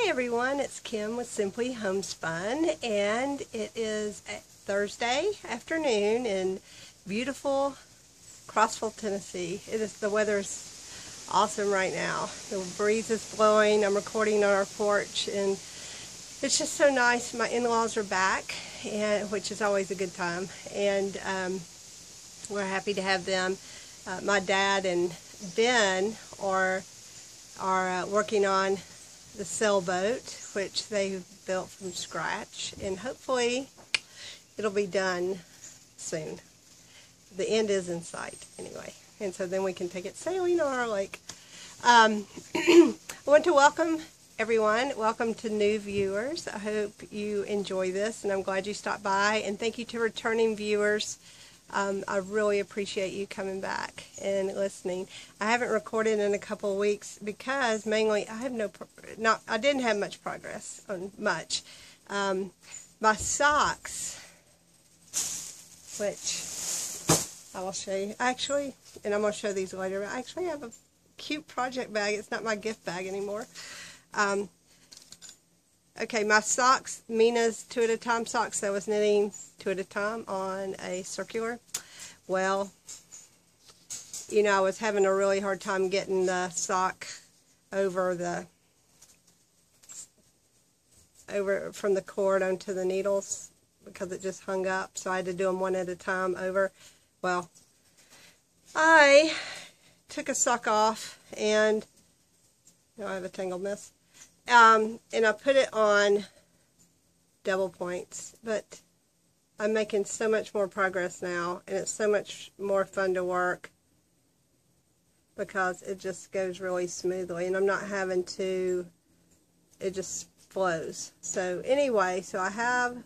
Hi everyone, it's Kim with Simply Homespun, and it is a Thursday afternoon in beautiful Crossville, Tennessee. The weather's awesome right now. The breeze is blowing. I'm recording on our porch, and it's just so nice. My in-laws are back, which is always a good time, and we're happy to have them. My dad and Ben are working on the Sailboat, which they've built from scratch, and hopefully it'll be done soon. The end is in sight anyway, and so then we can take it sailing on our lake. I want to welcome everyone. Welcome to new viewers. I hope you enjoy this, and I'm glad you stopped by, and thank you to returning viewers. I really appreciate you coming back and listening. I haven't recorded in a couple of weeks because mainly I have I didn't have much progress on much. My socks, which I will show you actually, and I'm going to show these later, but I actually have a cute project bag. It's not my gift bag anymore. Okay, my socks, Mina's 2 at a time socks that I was knitting 2 at a time on a circular. Well, you know, I was having a really hard time getting the sock over from the cord onto the needles because it just hung up, so I had to do them 1 at a time over. Well, I took a sock off, and I have a tangled mess. And I put it on double points, but I'm making so much more progress now, and it's so much more fun to work because it just goes really smoothly, and I'm not having to, it just flows. So anyway, so I have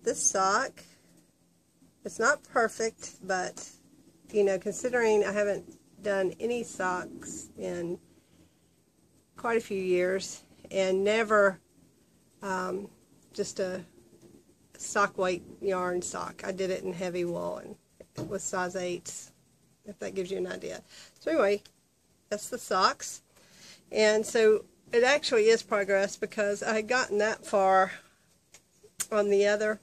this sock. It's not perfect, but, you know, considering I haven't done any socks in quite a few years, and never just a sock weight yarn sock. I did it in heavy wool, and it was size 8s, if that gives you an idea. So anyway, that's the socks, and so it actually is progress because I had gotten that far on the other,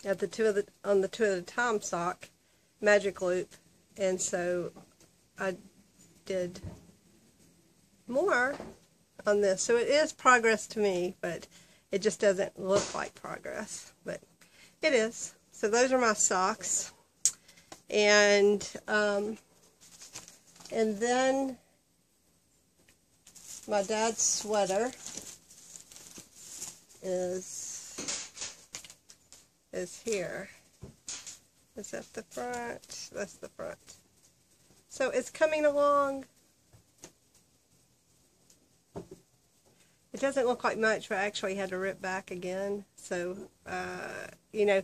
on the 2 at a time sock, magic loop, and so I did more on this. So it is progress to me, but it just doesn't look like progress, but it is. So those are my socks, and then my dad's sweater is here. Is that the front? That's the front. So it's coming along. It doesn't look like much, but I actually had to rip back again. So, you know,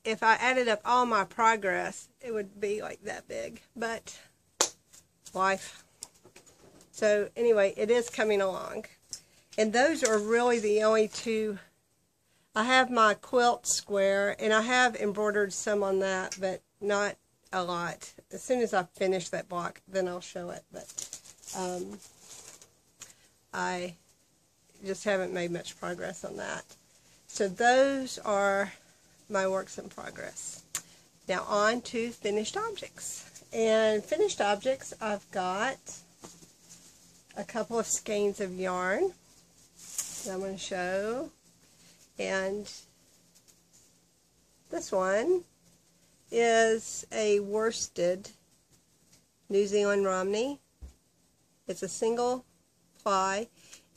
if I added up all my progress, it would be like that big. But, life. So, anyway, it is coming along. And those are really the only two. I have my quilt square, and I have embroidered some on that, but not a lot. As soon as I finish that block, then I'll show it. But, I just haven't made much progress on that. So those are my works in progress. Now on to finished objects. And finished objects, I've got a couple of skeins of yarn that I'm going to show. And this one is a worsted New Zealand Romney. It's a single ply,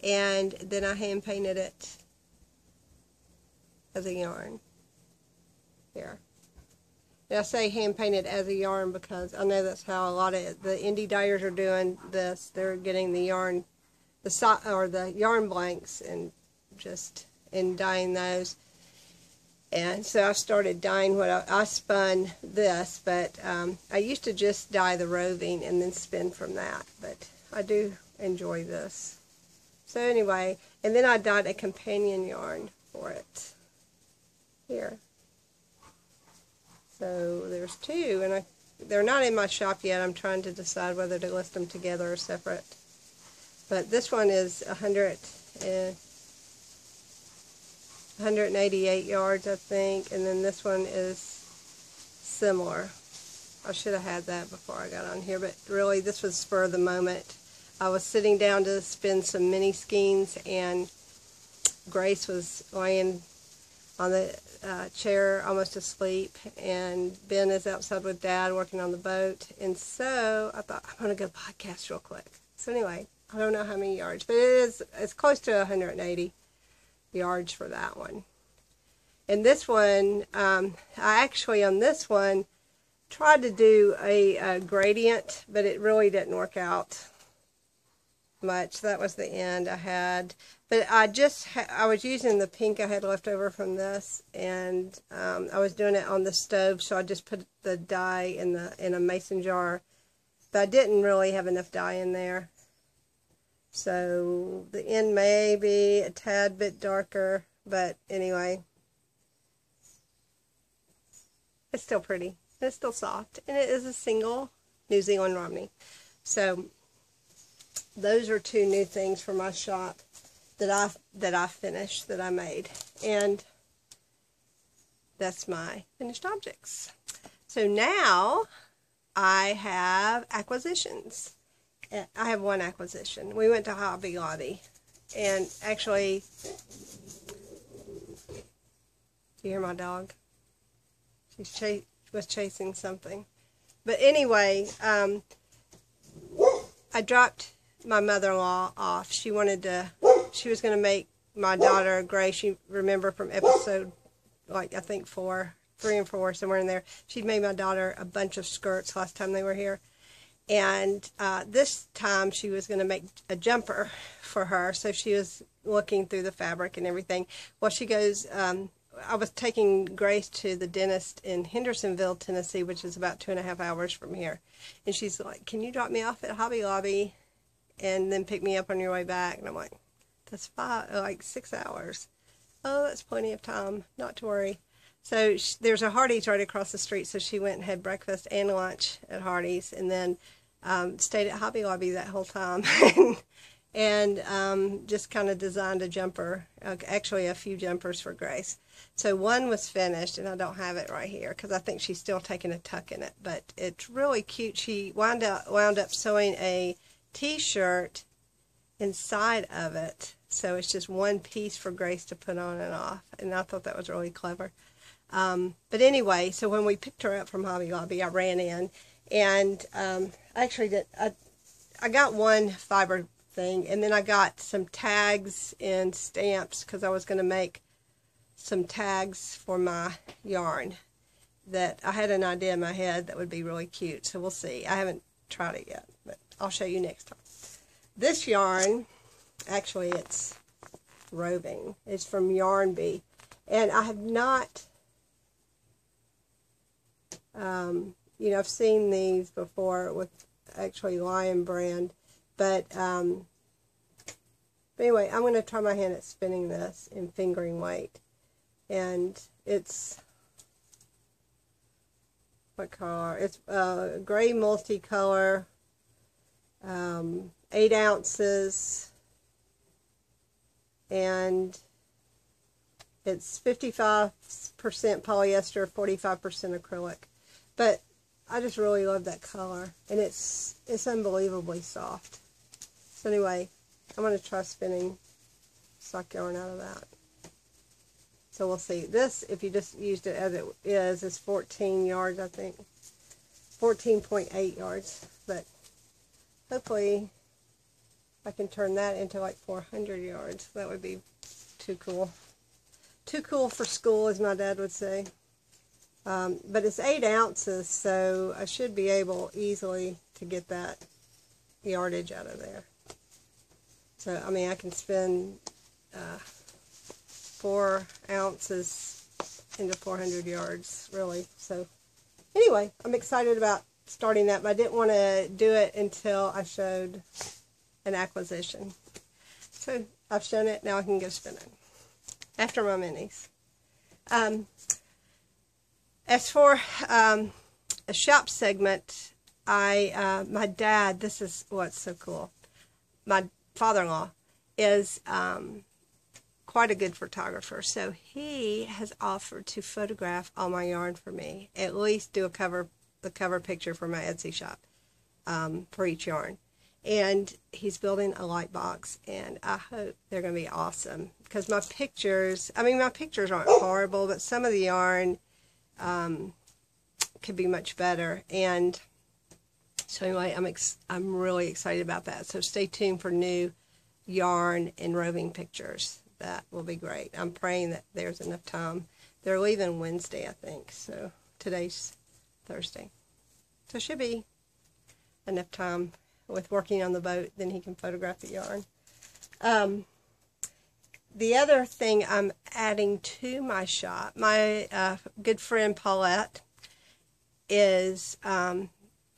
and then I hand painted it as a yarn here. And I say hand painted as a yarn because I know that's how a lot of the indie dyers are doing this. They're getting the yarn, the yarn blanks, and dyeing those. And so I started dyeing what I spun this, but I used to just dye the roving and then spin from that, but I do enjoy this. So anyway, and then I dyed a companion yarn for it here. So there's 2, and they're not in my shop yet. I'm trying to decide whether to list them together or separate. But this one is 188 yards, I think, and then this one is similar. I should have had that before I got on here, but really this was spur of the moment. I was sitting down to spin some mini skeins, and Grace was laying on the chair almost asleep, and Ben is outside with Dad working on the boat, and so I thought, I'm going to go podcast real quick. So anyway, I don't know how many yards, but it's close to 180 yards for that one. And this one, I actually on this one tried to do a gradient, but it really didn't work out much. That was the end I had. But I was using the pink I had left over from this, and I was doing it on the stove, so I just put the dye in a mason jar. But I didn't really have enough dye in there. So the end may be a tad bit darker, but anyway, it's still pretty. It's still soft, and it is a single New Zealand Romney. So those are two new things for my shop that I finished, that I made, and that's my finished objects. So now I have acquisitions. I have one acquisition. We went to Hobby Lobby, and actually, do you hear my dog? She was chasing something. But anyway, I dropped my mother-in-law off. She was going to make my daughter, Grace, you remember from episode, like, I think 3 and 4, somewhere in there. She'd made my daughter a bunch of skirts last time they were here. And this time she was going to make a jumper for her. So she was looking through the fabric and everything. Well, she goes, I was taking Grace to the dentist in Hendersonville, Tennessee, which is about 2.5 hours from here. And she's like, can you drop me off at Hobby Lobby and then pick me up on your way back? And I'm like, that's 6 hours. Oh, that's plenty of time, not to worry. So there's a Hardee's right across the street, so she went and had breakfast and lunch at Hardee's, and then stayed at Hobby Lobby that whole time. And just kind of designed a jumper, actually a few jumpers for Grace. So one was finished, and I don't have it right here because I think she's still taking a tuck in it, but it's really cute. She wound up sewing a t-shirt inside of it, so it's just one piece for Grace to put on and off, and I thought that was really clever. But anyway, so when we picked her up from Hobby Lobby, I ran in, and I got one fiber thing, and then I got some tags and stamps because I was going to make some tags for my yarn that I had an idea in my head that would be really cute. So we'll see. I haven't tried it yet, but I'll show you next time. This yarn, actually it's roving. It's from Yarn Bee, and I have not, I've seen these before with actually Lion brand. But anyway, I'm going to try my hand at spinning this in fingering weight. And it's, what color? It's gray multicolor, 8 ounces, and it's 55% polyester, 45% acrylic. But I just really love that color, and it's unbelievably soft. So anyway, I'm going to try spinning sock yarn out of that. So we'll see. This, if you just used it as it is 14 yards, I think. 14.8 yards. But hopefully I can turn that into like 400 yards. That would be too cool. Too cool for school, as my dad would say. But it's 8 ounces, so I should be able easily to get that yardage out of there. So, I mean, I can spin 4 ounces into 400 yards, really. So, anyway, I'm excited about starting that, but I didn't want to do it until I showed an acquisition. So, I've shown it, now I can go spin it. After my minis. As for a shop segment, my dad, this is what's so cool. My father-in-law is quite a good photographer, so he has offered to photograph all my yarn for me, at least do the cover picture for my Etsy shop for each yarn. And he's building a light box, and I hope they're going to be awesome, because my pictures aren't horrible, but some of the yarn could be much better. And so anyway, I'm really excited about that. So stay tuned for new yarn and roving pictures. That will be great. I'm praying that there's enough time. They're leaving Wednesday, I think, so today's Thursday. So should be enough time with working on the boat, then he can photograph the yarn. The other thing I'm adding to my shop, my good friend Paulette is an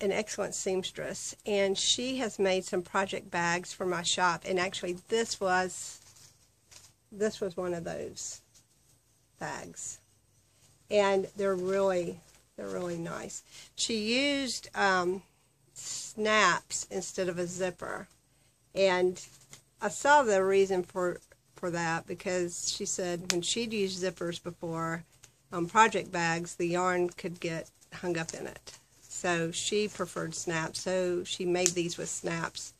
excellent seamstress, and she has made some project bags for my shop, and actually this was one of those bags, and they're really nice. She used snaps instead of a zipper, and I saw the reason for that, because she said when she'd used zippers before on project bags, the yarn could get hung up in it, so she preferred snaps, so she made these with snaps.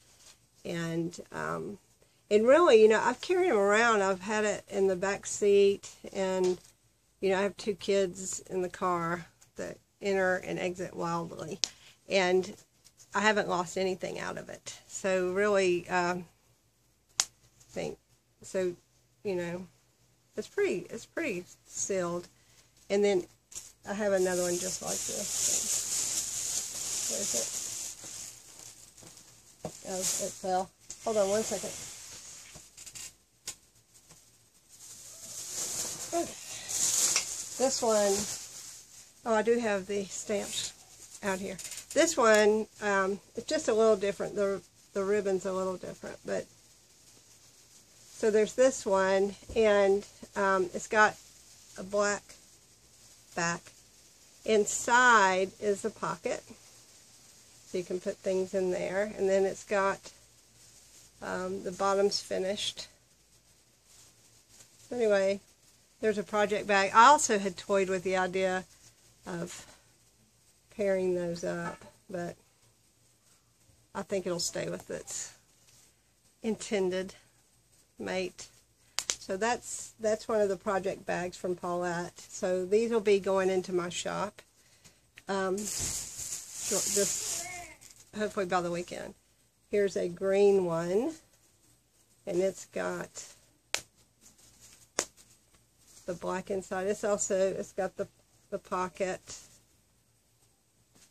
And really, you know, I've carried them around. I've had it in the back seat, and you know, I have 2 kids in the car that enter and exit wildly, and I haven't lost anything out of it. So really, think so. You know, it's pretty sealed. And then I have another one just like this. Where is it? Oh, it fell. Hold on one second. This one, oh, I do have the stamps out here. This one, it's just a little different. The ribbon's a little different, but so there's this one, and it's got a black back. Inside is a pocket, so you can put things in there, and then it's got the bottom's finished. So anyway, there's a project bag. I also had toyed with the idea of pairing those up, but I think it'll stay with its intended mate. So that's one of the project bags from Paulette. So these will be going into my shop just hopefully by the weekend. Here's a green one, and it's got the black inside. It's got the pocket.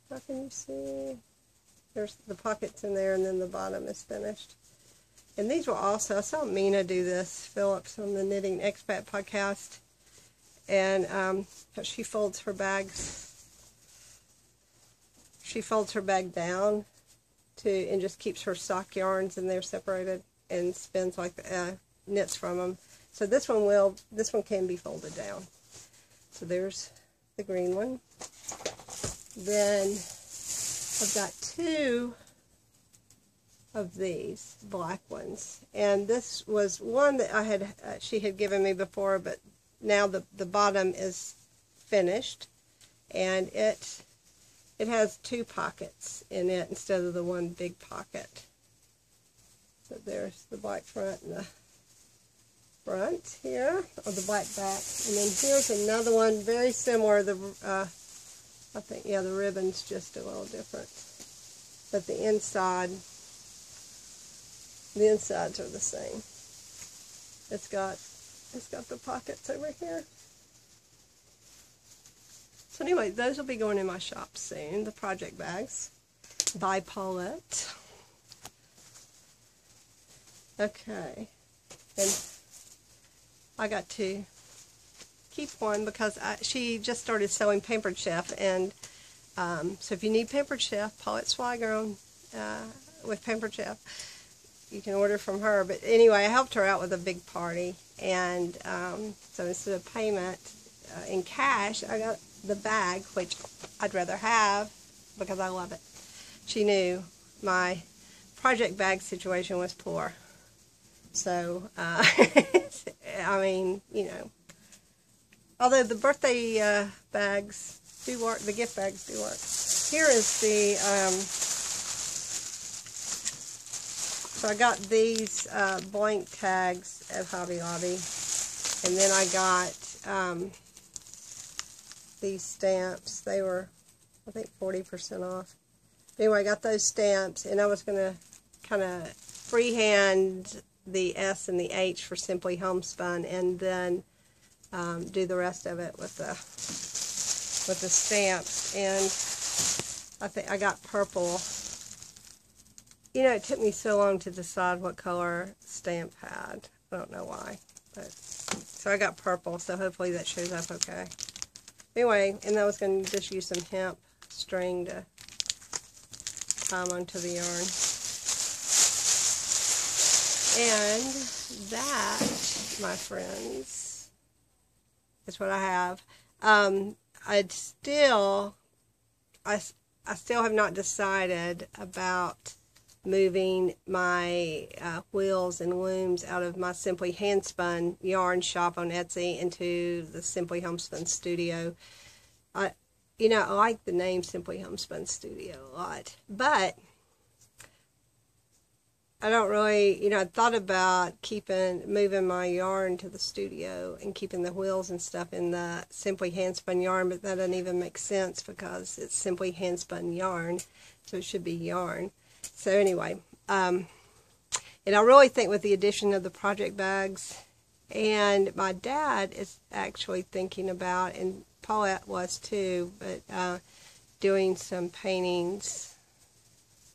How can you see? There's the pockets in there, and then the bottom is finished. And these will also, I saw Mina do this, Phillips, on the Knitting Expat podcast, and she folds her bags. She folds her bag down and just keeps her sock yarns in there separated and spins like knits from them. So this one can be folded down. So there's the green one. Then I've got 2 of these black ones, and this was one that she had given me before, but now the bottom is finished, and it has 2 pockets in it instead of the one big pocket. So there's the black front and the front here, or the black back, and then here's another one very similar. I think, yeah, the ribbon's just a little different, but the insides are the same. It's got the pockets over here. So anyway, those will be going in my shop soon, the project bags by Paulette. Okay, and I got to keep one because she just started selling Pampered Chef, and so if you need Pampered Chef, Paulette Swigger with Pampered Chef, you can order from her. But anyway, I helped her out with a big party, and so instead of payment in cash, I got the bag, which I'd rather have because I love it. She knew my project bag situation was poor, So, I mean, you know, although the birthday bags do work, the gift bags do work. Here is the, so I got these blank tags at Hobby Lobby, and then I got these stamps. They were, I think, 40% off. Anyway, I got those stamps, and I was going to kind of freehand the S and the H for Simply Homespun, and then do the rest of it with the stamps. And I think I got purple. You know, it took me so long to decide what color stamp had. I don't know why, but so I got purple. So hopefully that shows up okay. Anyway, and I was going to just use some hemp string to tie them onto the yarn. And that, my friends, is what I have. I still have not decided about moving my wheels and looms out of my Simply Handspun yarn shop on Etsy into the Simply Homespun Studio. You know, I like the name Simply Homespun Studio a lot, but I don't really, you know, I thought about moving my yarn to the studio and keeping the wheels and stuff in the Simply Handspun yarn, but that doesn't even make sense because it's Simply Handspun yarn, so it should be yarn. So anyway, and I really think with the addition of the project bags, and my dad is actually thinking about, and Paulette was too, but doing some paintings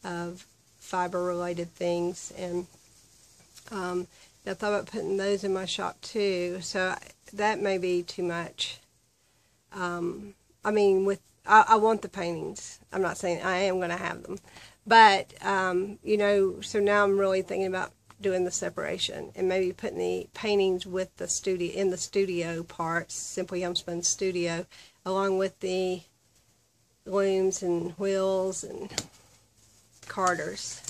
of fiber-related things, and I thought about putting those in my shop too. So that may be too much. I mean, I want the paintings. I'm not saying I am going to have them, but you know. So now I'm really thinking about doing the separation and maybe putting the paintings with the studio in the studio parts, Simply Homespun Studio, along with the looms and wheels and carders.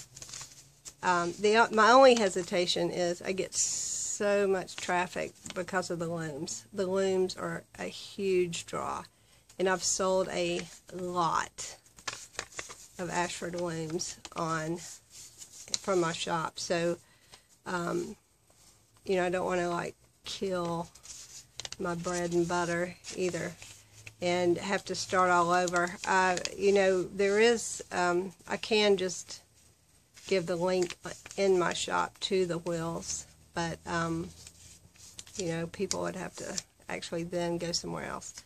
My only hesitation is I get so much traffic because of the looms. The looms are a huge draw, and I've sold a lot of Ashford looms from my shop. So, you know, I don't want to like kill my bread and butter either and have to start all over. You know, there is, I can just give the link in my shop to the wheels, but, you know, people would have to actually then go somewhere else.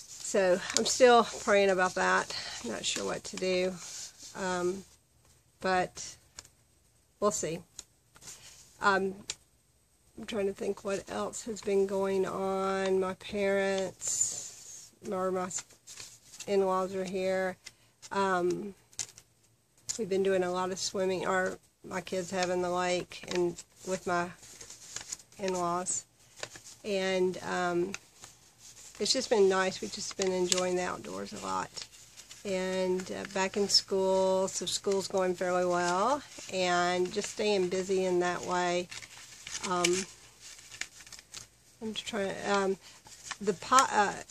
So I'm still praying about that. Not sure what to do, but we'll see. I'm trying to think what else has been going on. My parents, or my in-laws are here. We've been doing a lot of swimming, or my kids have in the lake, and with my in-laws. And it's just been nice. We've just been enjoying the outdoors a lot. And back in school, so school's going fairly well, and just staying busy in that way. I'm just trying to,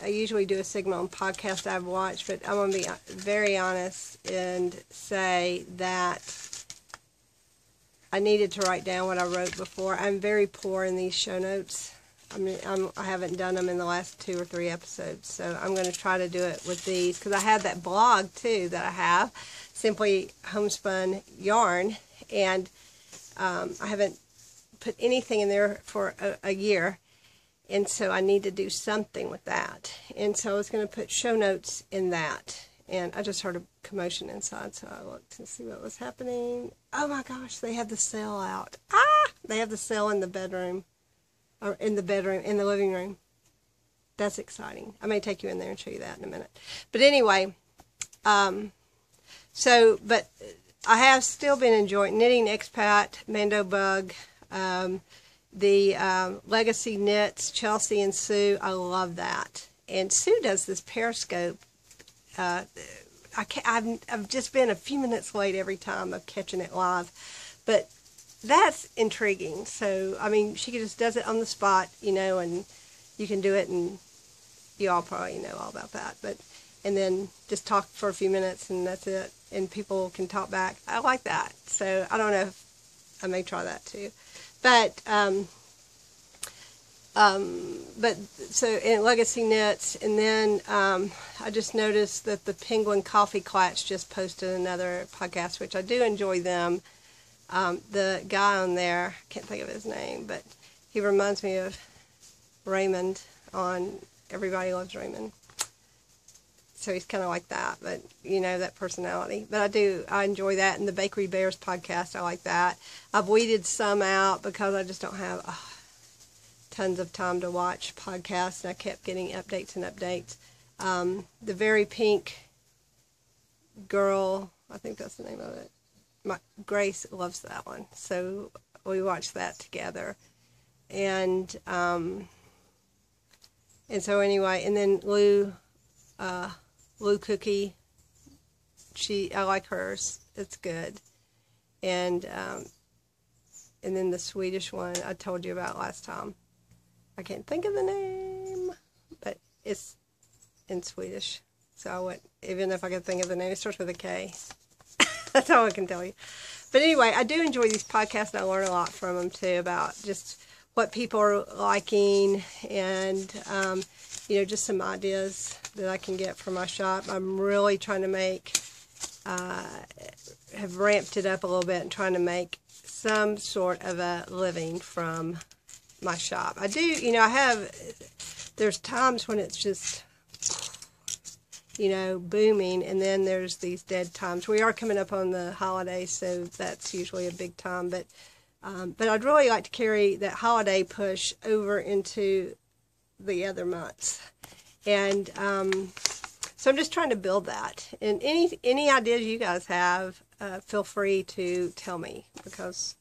I usually do a segment on podcasts I've watched, but I'm going to be very honest and say that I needed to write down what I wrote before. I'm very poor in these show notes. I mean, I haven't done them in the last 2 or 3 episodes, so I'm going to try to do it with these, because I have that blog, too, that I have, Simply Homespun Yarn, and I haven't put anything in there for a year, and so I need to do something with that. And so I was going to put show notes in that, and I just heard a commotion inside, so I looked to see what was happening. Oh my gosh, they have the sale out. They have the sale in the bedroom. Or in the living room. That's exciting. I may take you in there and show you that in a minute. But anyway, but I have still been enjoying knitting Expat, Mando Bug, the Legacy Knits, Chelsea and Sue. I love that. And Sue does this Periscope. I've just been a few minutes late every time of catching it live. But that's intriguing. So, I mean, she just does it on the spot, and you can do it, and you all probably know all about that. And then just talk for a few minutes, and that's it. And people can talk back. I like that. So, I don't know if I may try that too. But so in Legacy Knits, and then I just noticed that the Penguin Coffee Klatch just posted another podcast, which I do enjoy them. The guy on there, I can't think of his name, but he reminds me of Raymond on Everybody Loves Raymond. So he's kind of like that, but that personality. But I enjoy that. And the Bakery Bears podcast, I like that. I've weeded some out because I just don't have tons of time to watch podcasts, and I kept getting updates and updates. The Very Pink Girl, I think that's the name of it. Grace loves that one, so we watched that together. And so anyway, and then Lou Cookie, I like hers. It's good. And then the Swedish one I told you about last time. I can't think of the name, but it's in Swedish. So even if I could think of the name, it starts with a K. That's all I can tell you. But anyway, I do enjoy these podcasts, and I learn a lot from them too about just what people are liking, and just some ideas that I can get for my shop. I'm really trying to have ramped it up a little bit and trying to make some sort of a living from my shop. I do, there's times when it's just, booming, and then there's these dead times. We are coming up on the holidays, so that's usually a big time, but I'd really like to carry that holiday push over into the other months. And so I'm just trying to build that. And any ideas you guys have, feel free to tell me, because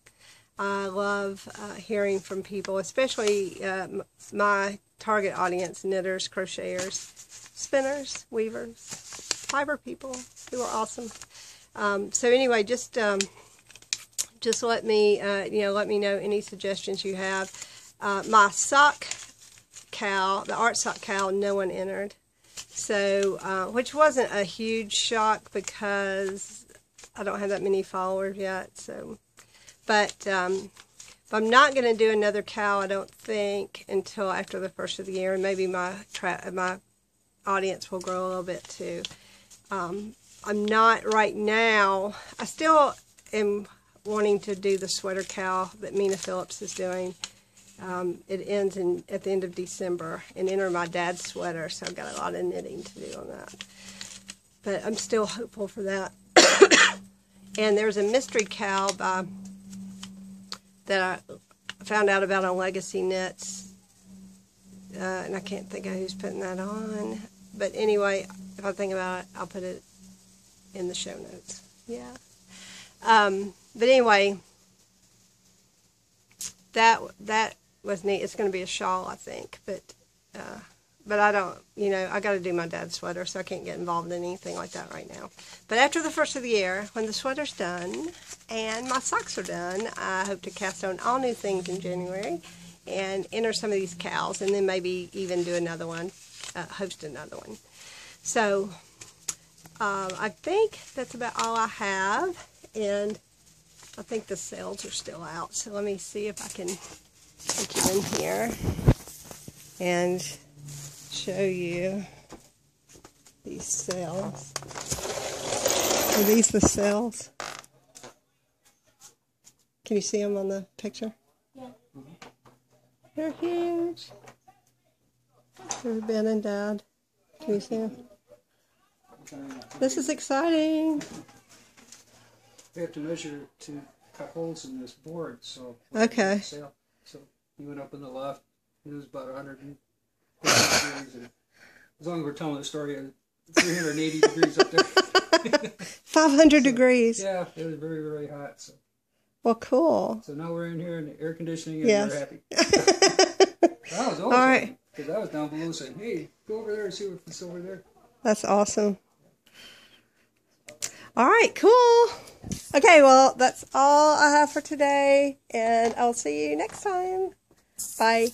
I love hearing from people, especially my target audience, knitters, crocheters, spinners, weavers, fiber people who are awesome. So anyway, just let me know any suggestions you have. My sock cow, the art sock cow, no one entered. So, which wasn't a huge shock because I don't have that many followers yet. So, but I'm not going to do another cow, I don't think, until after the first of the year, and maybe my audience will grow a little bit too. I'm not right now. I still am wanting to do the sweater cow that Mina Phillips is doing. It ends at the end of December, and enter my dad's sweater, so I've got a lot of knitting to do on that. But I'm still hopeful for that. And there's a mystery cow that I found out about on Legacy Knits, and I can't think of who's putting that on. But anyway, if I think about it, I'll put it in the show notes. Yeah. But anyway, that was neat. It's going to be a shawl, I think, but I don't, I got to do my dad's sweater, so I can't get involved in anything like that right now. But after the first of the year, when the sweater's done and my socks are done, I hope to cast on all new things in January and enter some of these cows, and then maybe even do another one, host another one. So I think that's about all I have, and I think the sales are still out. So let me see if I can take you in here and show you these cells. Are these the cells? Can you see them on the picture? Yeah. They're huge. They're Ben and Dad. Can you see them? This is exciting. We have to measure to cut holes in this board, so. Okay. So you went up in the loft. It was about 150 degrees, and as long as we're telling the story, 380 degrees up there. 500 degrees. Yeah, it was very, very hot. So. Well, cool. So now we're in here in the air conditioning, and yes. We're happy. I was always all right. because I was down below saying, "Hey, go over there and see what's over there." That's awesome. All right, cool. Okay, well, that's all I have for today, and I'll see you next time. Bye.